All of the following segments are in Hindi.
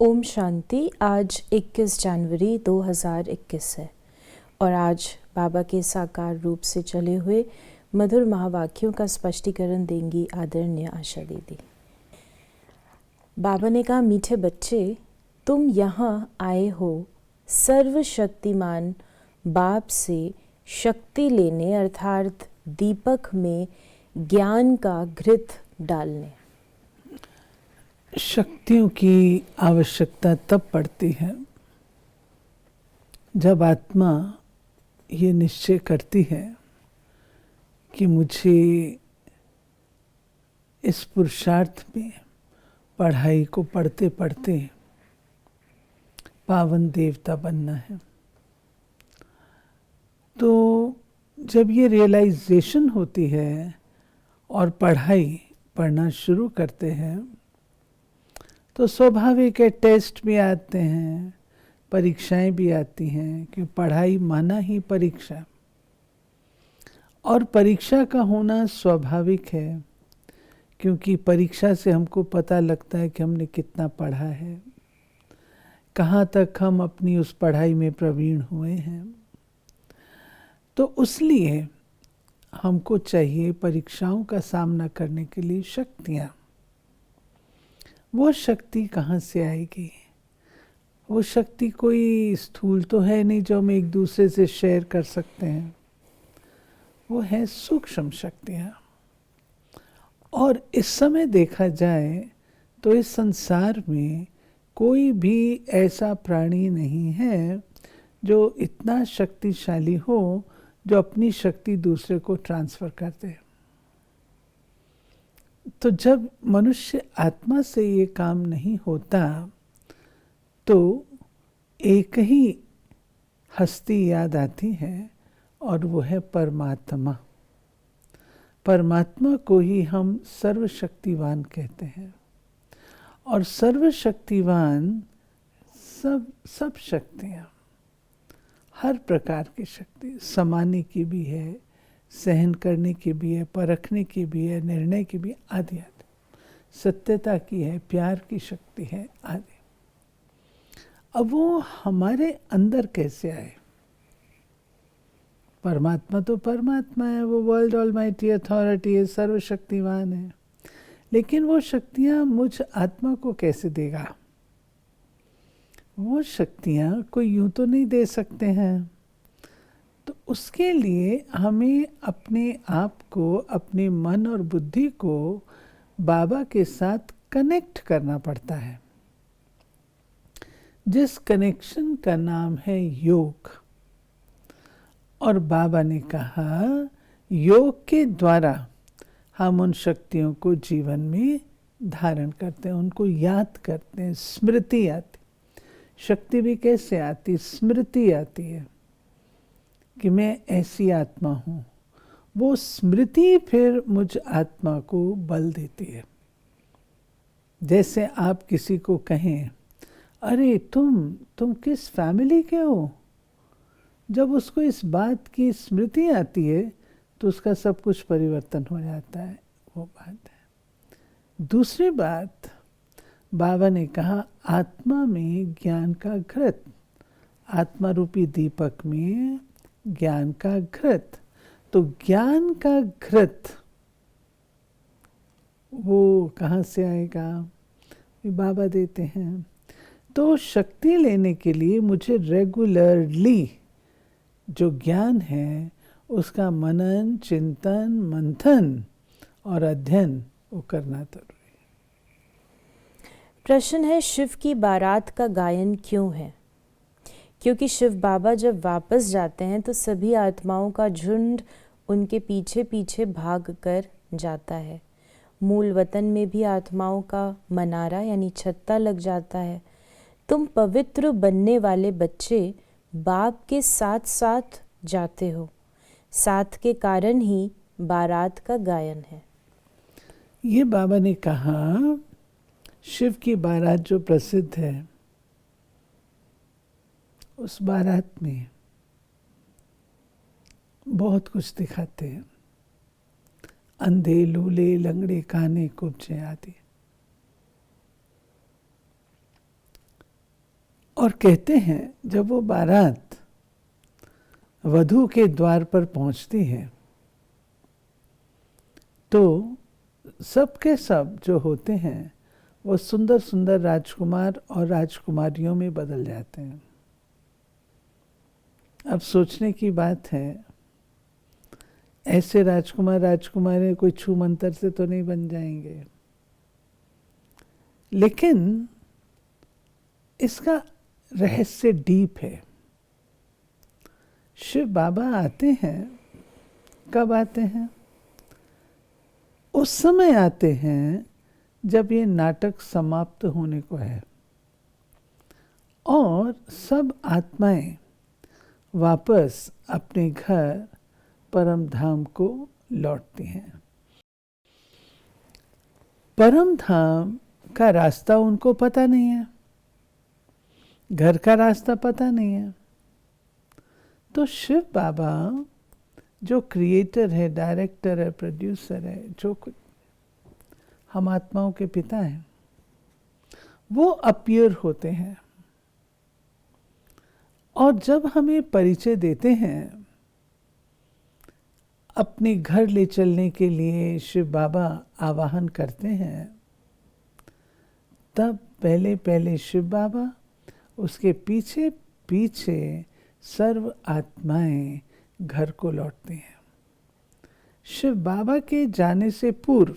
ओम शांति। आज 21 जनवरी 2021 है और आज बाबा के साकार रूप से चले हुए मधुर महावाक्यों का स्पष्टीकरण देंगी आदरणीय आशा दीदी। बाबा ने कहा, मीठे बच्चे, तुम यहाँ आए हो सर्वशक्तिमान बाप से शक्ति लेने, अर्थात दीपक में ज्ञान का घृत डालने। शक्तियों की आवश्यकता तब पड़ती है जब आत्मा ये निश्चय करती है कि मुझे इस पुरुषार्थ में पढ़ाई को पढ़ते पढ़ते पावन देवता बनना है। तो जब ये रियलाइजेशन होती है और पढ़ना शुरू करते हैं तो स्वाभाविक है, टेस्ट भी आते हैं, परीक्षाएं भी आती हैं, कि पढ़ाई माना ही परीक्षा, और परीक्षा का होना स्वाभाविक है क्योंकि परीक्षा से हमको पता लगता है कि हमने कितना पढ़ा है, कहाँ तक हम अपनी उस पढ़ाई में प्रवीण हुए हैं। तो इसलिए हमको चाहिए परीक्षाओं का सामना करने के लिए शक्तियाँ। वो शक्ति कहाँ से आएगी? वो शक्ति कोई स्थूल तो है नहीं जो हम एक दूसरे से शेयर कर सकते हैं। वो है सूक्ष्म शक्तियाँ। और इस समय देखा जाए तो इस संसार में कोई भी ऐसा प्राणी नहीं है जो इतना शक्तिशाली हो जो अपनी शक्ति दूसरे को ट्रांसफ़र कर दे। तो जब मनुष्य आत्मा से ये काम नहीं होता तो एक ही हस्ती याद आती है और वो है परमात्मा। परमात्मा को ही हम सर्वशक्तिवान कहते हैं। और सर्वशक्तिवान सब शक्तियाँ, हर प्रकार की शक्ति, समाने की भी है, सहन करने की भी है, परखने की भी है, निर्णय की भी, आदि आदि, सत्यता की है, प्यार की शक्ति है, आदि। अब वो हमारे अंदर कैसे आए? परमात्मा तो परमात्मा है, वो वर्ल्ड ऑलमाइटी अथॉरिटी है, सर्वशक्तिवान है, लेकिन वो शक्तियाँ मुझ आत्मा को कैसे देगा? वो शक्तियाँ कोई यूं तो नहीं दे सकते हैं। तो उसके लिए हमें अपने आप को, अपने मन और बुद्धि को बाबा के साथ कनेक्ट करना पड़ता है, जिस कनेक्शन का नाम है योग। और बाबा ने कहा योग के द्वारा हम उन शक्तियों को जीवन में धारण करते हैं, उनको याद करते हैं, स्मृति आती। शक्ति भी कैसे आती? स्मृति आती है कि मैं ऐसी आत्मा हूँ। वो स्मृति फिर मुझ आत्मा को बल देती है। जैसे आप किसी को कहें, अरे तुम किस फैमिली के हो? जब उसको इस बात की स्मृति आती है तो उसका सब कुछ परिवर्तन हो जाता है। वो बात है। दूसरी बात, बाबा ने कहा आत्मा में ज्ञान का घृत, आत्मा रूपी दीपक में ज्ञान का घृत। तो ज्ञान का घृत वो कहाँ से आएगा? बाबा देते हैं। तो शक्ति लेने के लिए मुझे रेगुलरली जो ज्ञान है उसका मनन, चिंतन, मंथन और अध्ययन वो करना जरूरी है। प्रश्न है, शिव की बारात का गायन क्यों है? क्योंकि शिव बाबा जब वापस जाते हैं तो सभी आत्माओं का झुंड उनके पीछे पीछे भाग कर जाता है। मूल वतन में भी आत्माओं का मनारा यानी छत्ता लग जाता है। तुम पवित्र बनने वाले बच्चे बाप के साथ साथ जाते हो, साथ के कारण ही बारात का गायन है। ये बाबा ने कहा शिव की बारात जो प्रसिद्ध है, उस बारात में बहुत कुछ दिखाते हैं। अंधे, लूले, लंगड़े, काने, कुब्जे आदि। और कहते हैं जब वो बारात वधू के द्वार पर पहुंचती है तो सब के सब जो होते हैं वो सुंदर सुंदर राजकुमार और राजकुमारियों में बदल जाते हैं। अब सोचने की बात है, ऐसे राजकुमार राजकुमारी कोई छू मंतर से तो नहीं बन जाएंगे, लेकिन इसका रहस्य डीप है। शिव बाबा आते हैं, कब आते हैं? उस समय आते हैं जब ये नाटक समाप्त होने को है और सब आत्माएं वापस अपने घर परम धाम को लौटती हैं। परम धाम का रास्ता उनको पता नहीं है, घर का रास्ता पता नहीं है। तो शिव बाबा जो क्रिएटर है, डायरेक्टर है, प्रोड्यूसर है, जो कुछ हम आत्माओं के पिता हैं, वो अपीयर होते हैं और जब हमें परिचय देते हैं अपने घर ले चलने के लिए, शिव बाबा आवाहन करते हैं, तब पहले पहले शिव बाबा, उसके पीछे पीछे सर्व आत्माएं घर को लौटती हैं। शिव बाबा के जाने से पूर्व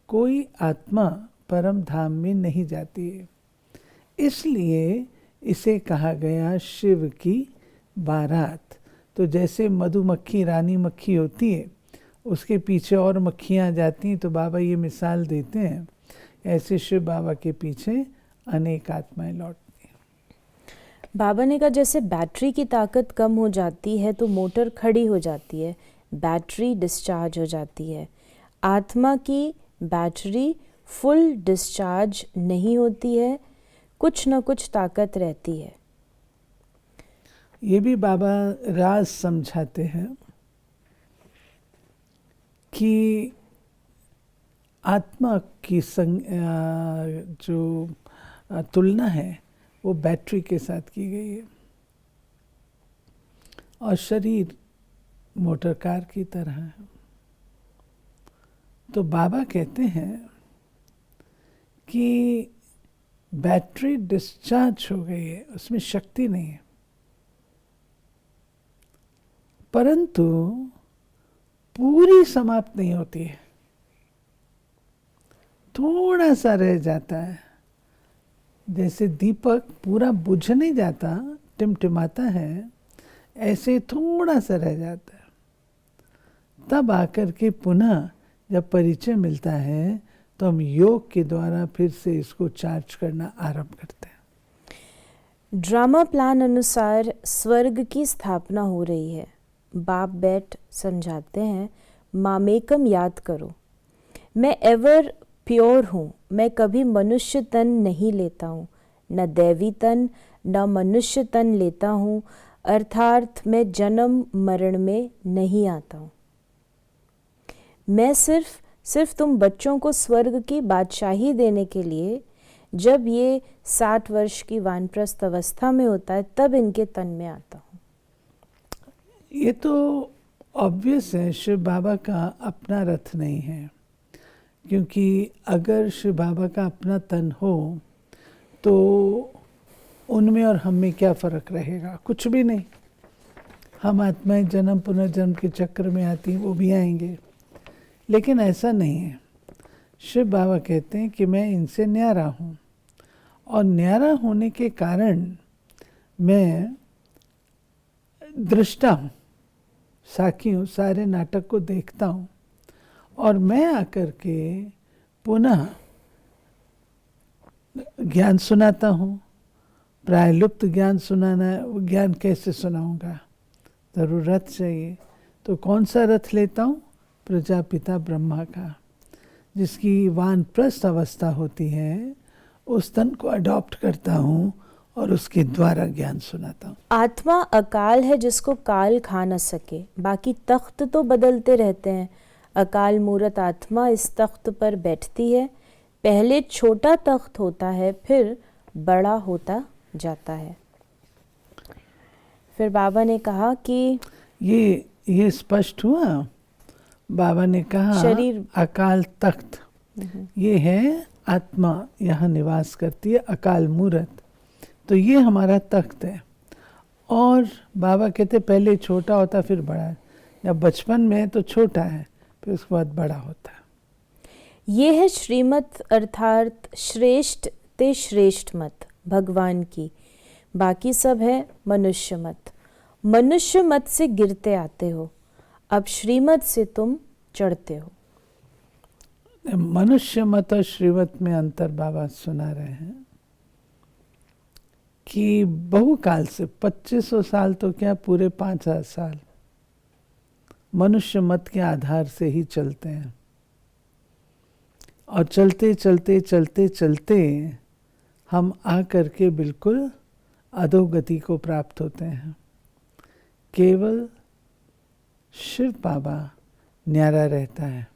कोई आत्मा परम धाम में नहीं जाती है, इसलिए इसे कहा गया शिव की बारात। तो जैसे मधुमक्खी रानी मक्खी होती है, उसके पीछे और मक्खियाँ जाती हैं, तो बाबा ये मिसाल देते हैं, ऐसे शिव बाबा के पीछे अनेक आत्माएं लौटती हैं। बाबा ने कहा जैसे बैटरी की ताकत कम हो जाती है तो मोटर खड़ी हो जाती है, बैटरी डिस्चार्ज हो जाती है। आत्मा की बैटरी फुल डिस्चार्ज नहीं होती है, कुछ न कुछ ताकत रहती है। ये भी बाबा राज समझाते हैं कि आत्मा की जो तुलना है वो बैटरी के साथ की गई है और शरीर मोटर कार की तरह है। तो बाबा कहते हैं कि बैटरी डिस्चार्ज हो गई है, उसमें शक्ति नहीं है, परंतु पूरी समाप्त नहीं होती है, थोड़ा सा रह जाता है। जैसे दीपक पूरा बुझ नहीं जाता, टिमटिमाता है, ऐसे थोड़ा सा रह जाता है। तब आकर के पुनः जब परिचय मिलता है तो हम योग के द्वारा फिर से इसको चार्ज करना आरंभ करते हैं। ड्रामा प्लान अनुसार स्वर्ग की स्थापना हो रही है। बाप बैठ समझाते हैं, मामेकम याद करो, मैं एवर प्योर हूँ, मैं कभी मनुष्य तन नहीं लेता हूँ, न दैवी तन न मनुष्य तन लेता हूँ, अर्थात मैं जन्म मरण में नहीं आता हूँ। मैं सिर्फ तुम बच्चों को स्वर्ग की बादशाही देने के लिए, जब ये 60 वर्ष की वानप्रस्थ अवस्था में होता है, तब इनके तन में आता हूँ। ये तो ऑब्वियस है, शिव बाबा का अपना रथ नहीं है, क्योंकि अगर शिव बाबा का अपना तन हो तो उनमें और हम में क्या फ़र्क रहेगा? कुछ भी नहीं। हम आत्माएं जन्म पुनर्जन्म के चक्र में आती हैं, वो भी आएंगे, लेकिन ऐसा नहीं है। शिव बाबा कहते हैं कि मैं इनसे न्यारा हूँ और न्यारा होने के कारण मैं दृष्टा हूँ, साक्षी हूँ, सारे नाटक को देखता हूँ और मैं आकर के पुनः ज्ञान सुनाता हूँ। प्रायलुप्त ज्ञान सुनाना, वो ज्ञान कैसे सुनाऊंगा? ज़रूर रथ चाहिए। तो कौन सा रथ लेता हूँ? प्रजापिता ब्रह्मा का, जिसकी वानप्रस्थ अवस्था होती है, उस तन को अडॉप्ट करता हूँ और उसके द्वारा ज्ञान सुनाता हूँ। आत्मा अकाल है जिसको काल खा न सके, बाकी तख्त तो बदलते रहते हैं। अकाल मूरत आत्मा इस तख्त पर बैठती है, पहले छोटा तख्त होता है, फिर बड़ा होता जाता है। फिर बाबा ने कहा कि ये स्पष्ट हुआ। बाबा ने कहा शरीर अकाल तख्त, ये है आत्मा यहाँ निवास करती है, अकाल मूर्त, तो ये हमारा तख्त है। और बाबा कहते पहले छोटा होता फिर बड़ा है, जब बचपन में तो छोटा है फिर उसके बाद बड़ा होता है। ये है श्रीमत अर्थात श्रेष्ठ ते श्रेष्ठ मत भगवान की, बाकी सब है मनुष्य मत। मनुष्य मत से गिरते आते हो, अब श्रीमत से तुम चढ़ते हो। मनुष्य मत और श्रीमत में अंतर बाबा सुना रहे हैं कि बहुकाल से 2500 साल तो क्या पूरे 5000 साल मनुष्य मत के आधार से ही चलते हैं। और चलते चलते चलते चलते हम आकर के बिल्कुल अधोगति को प्राप्त होते हैं। केवल शिव बाबा न्यारा रहता है।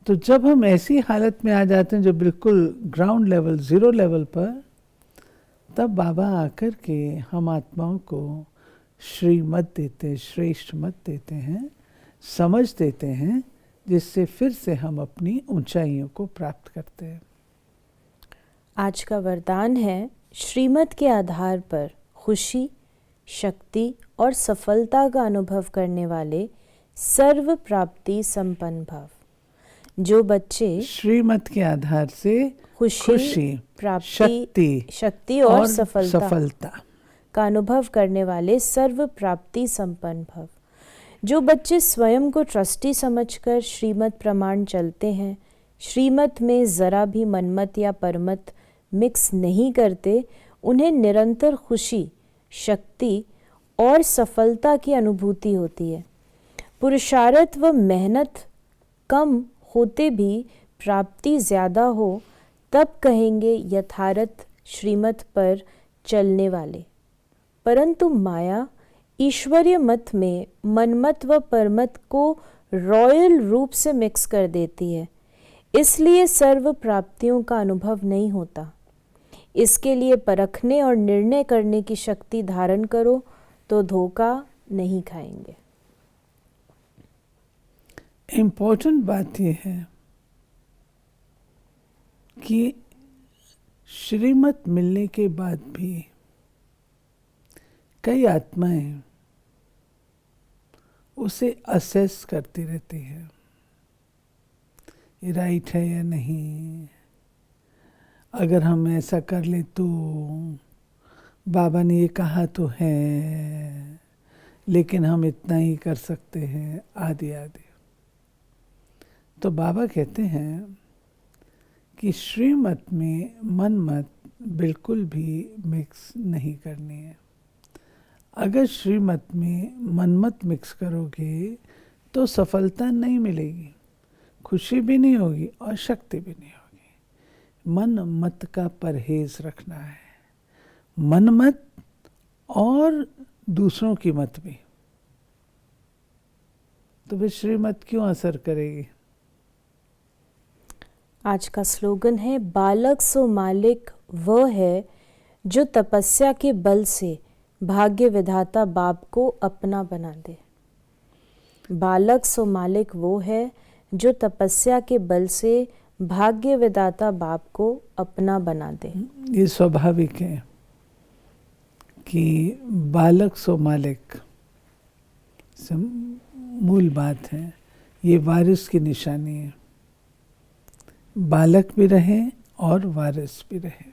तो जब हम ऐसी हालत में आ जाते हैं जो बिल्कुल ग्राउंड लेवल, ज़ीरो लेवल पर, तब बाबा आकर के हम आत्माओं को श्रीमत देते, श्रेष्ठ मत देते हैं, समझ देते हैं, जिससे फिर से हम अपनी ऊंचाइयों को प्राप्त करते हैं। आज का वरदान है श्रीमत के आधार पर खुशी, शक्ति और सफलता का अनुभव करने वाले सर्व प्राप्ति संपन्न भाव। जो बच्चे श्रीमत के आधार से खुशी, प्राप्ति, शक्ति और सफलता का अनुभव करने वाले सर्व प्राप्ति संपन्न भव। जो बच्चे स्वयं को ट्रस्टी समझकर श्रीमत प्रमाण चलते हैं, श्रीमत में जरा भी मनमत या परमत मिक्स नहीं करते, उन्हें निरंतर खुशी, शक्ति और सफलता की अनुभूति होती है। पुरुषार्थ व मेहनत कम होते भी प्राप्ति ज़्यादा हो, तब कहेंगे यथार्थ श्रीमत पर चलने वाले। परंतु माया ईश्वरीय मत में मनमत व परमत को रॉयल रूप से मिक्स कर देती है, इसलिए सर्व प्राप्तियों का अनुभव नहीं होता। इसके लिए परखने और निर्णय करने की शक्ति धारण करो तो धोखा नहीं खाएंगे। इम्पोर्टेंट बात यह है कि श्रीमत मिलने के बाद भी कई आत्माएं उसे असेस करती रहती है, ये राइट है या नहीं, अगर हम ऐसा कर ले तो, बाबा ने ये कहा तो है, लेकिन हम इतना ही कर सकते हैं, आदि आदि। तो बाबा कहते हैं कि श्रीमत में मनमत बिल्कुल भी मिक्स नहीं करनी है। अगर श्रीमत में मनमत मिक्स करोगे तो सफलता नहीं मिलेगी, खुशी भी नहीं होगी और शक्ति भी नहीं होगी। मन मत का परहेज रखना है, मनमत और दूसरों की मत भी। तो फिर श्रीमत क्यों असर करेगी? आज का स्लोगन है, बालक सो मालिक वह है जो तपस्या के बल से भाग्य विधाता बाप को अपना बना दे। बालक सो मालिक वो है जो तपस्या के बल से भाग्य विधाता बाप को अपना बना दे। ये स्वाभाविक है कि बालक सो मालिक मूल बात है, ये वारिस की निशानी है। बालक भी रहे और वारिस भी रहे।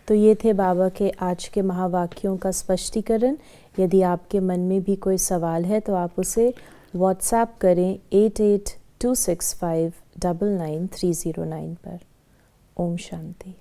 तो ये थे बाबा के आज के महावाक्यों का स्पष्टीकरण। यदि आपके मन में भी कोई सवाल है तो आप उसे व्हाट्सएप करें 8826599309 पर। ओम शांति।